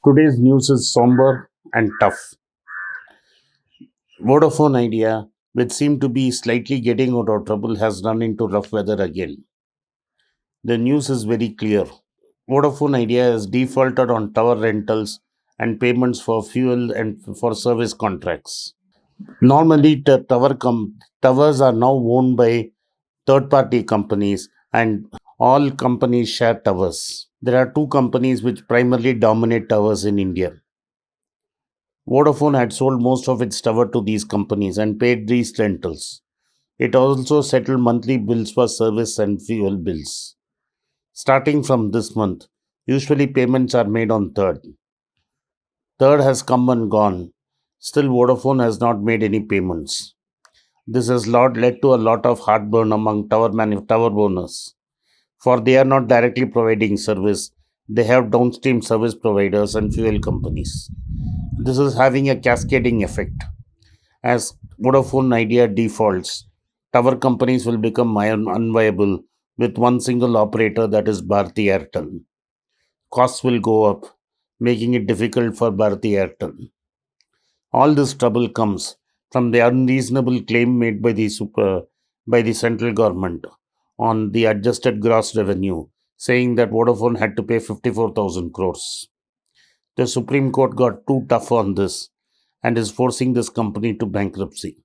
Today's news is somber and tough. Vodafone-idea, which seemed to be slightly getting out of trouble, has run into rough weather again. The news is very clear. Vodafone-idea has defaulted on tower rentals and payments for fuel and for service contracts. Normally, towers are now owned by third-party companies, and all companies share towers. There are two companies which primarily dominate towers in India. Vodafone had sold most of its tower to these companies and paid these rentals. It also settled monthly bills for service and fuel bills. Starting from this month, usually payments are made on third. Third has come and gone. Still, Vodafone has not made any payments. This has led to a lot of heartburn among tower owners, for they are not directly providing service. They have downstream service providers and fuel companies. This is having a cascading effect. As Vodafone Idea defaults, tower companies will become unviable with one single operator, that is Bharti Airtel. Costs will go up, making it difficult for Bharti Airtel. All this trouble comes from the unreasonable claim made by the central government on the adjusted gross revenue, saying that Vodafone had to pay 54,000 crores. The Supreme Court got too tough on this and is forcing this company to bankruptcy.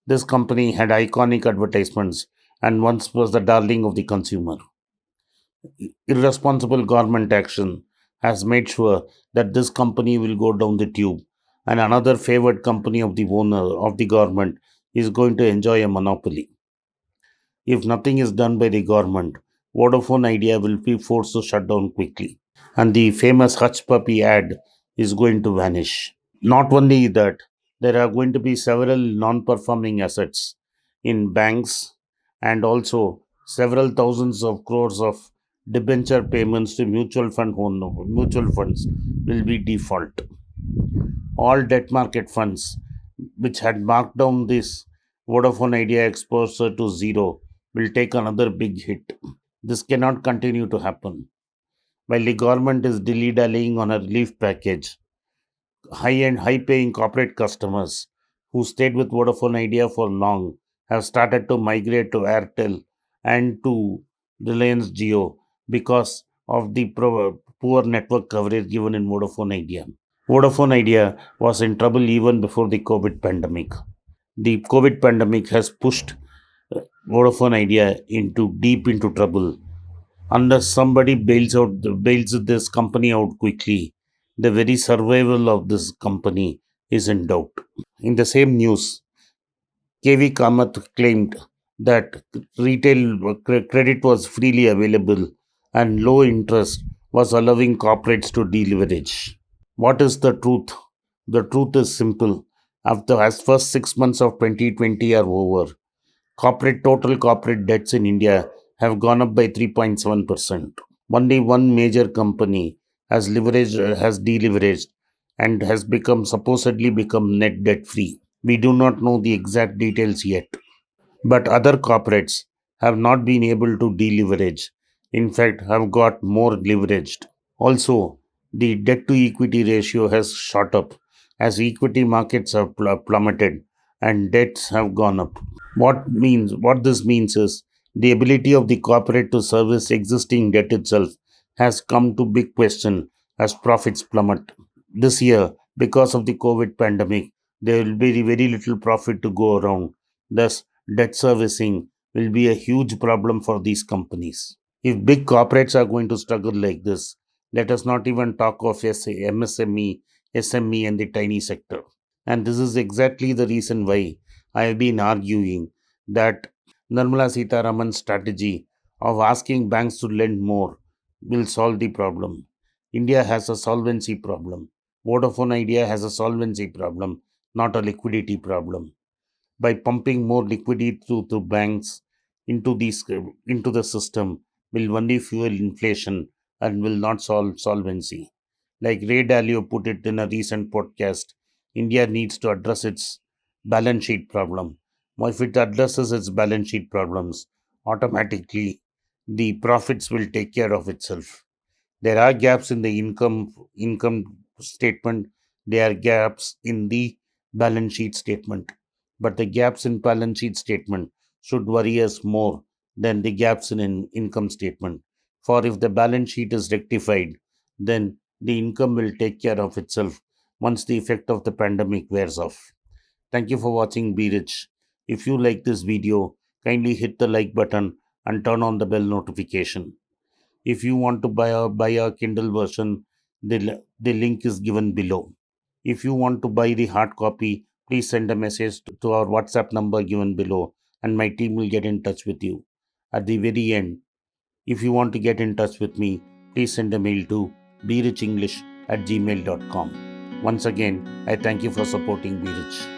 This company had iconic advertisements and once was the darling of the consumer. Irresponsible government action has made sure that this company will go down the tube, and another favored company of the owner of the government is going to enjoy a monopoly. If nothing is done by the government, Vodafone Idea will be forced to shut down quickly, and the famous Hutch Puppy ad is going to vanish. Not only that, there are going to be several non performing assets in banks, and also several thousands of crores of debenture payments to mutual funds will be default. All debt market funds which had marked down this Vodafone Idea exposure to zero will take another big hit. This cannot continue to happen. While the government is dilly dallying on a relief package, high paying corporate customers who stayed with Vodafone Idea for long have started to migrate to Airtel and to Reliance Jio because of the poor network coverage given in Vodafone Idea. Vodafone Idea was in trouble even before the COVID pandemic. The COVID pandemic has pushed Vodafone Idea into deep into trouble. Unless somebody bails this company out quickly, the very survival of this company is in doubt. In the same news, KV Kamath claimed that retail credit was freely available and low interest was allowing corporates to deleverage. What is the truth? The truth is simple. After as first 6 months of 2020 are over, total corporate debts in India have gone up by 3.7%. Only one major company has deleveraged and has supposedly become net debt free. We do not know the exact details yet, but other corporates have not been able to deleverage. In fact, have got more leveraged. Also, the debt to equity ratio has shot up as equity markets have plummeted and debts have gone up. What this means is the ability of the corporate to service existing debt itself has come to big question as profits plummet. This year, because of the COVID pandemic, there will be very little profit to go around. Thus, debt servicing will be a huge problem for these companies. If big corporates are going to struggle like this, let us not even talk of MSME, SME, and the tiny sector. And this is exactly the reason why I have been arguing that Nirmala Sitharaman's strategy of asking banks to lend more will solve the problem. India has a solvency problem. Vodafone Idea has a solvency problem, not a liquidity problem. By pumping more liquidity through banks into the system will only fuel inflation and will not solve solvency. Like Ray Dalio put it in a recent podcast, India needs to address its balance sheet problem. If it addresses its balance sheet problems, automatically the profits will take care of itself. There are gaps in the income statement. There are gaps in the balance sheet statement. But the gaps in balance sheet statement should worry us more than the gaps in an income statement. For if the balance sheet is rectified, then the income will take care of itself once the effect of the pandemic wears off. Thank you for watching Be Rich. If you like this video, kindly hit the like button and turn on the bell notification. If you want to buy our Kindle version, the link is given below. If you want to buy the hard copy, please send a message to our WhatsApp number given below, and my team will get in touch with you. At the very end, if you want to get in touch with me, please send a mail to berichenglish@gmail.com. Once again, I thank you for supporting Berich.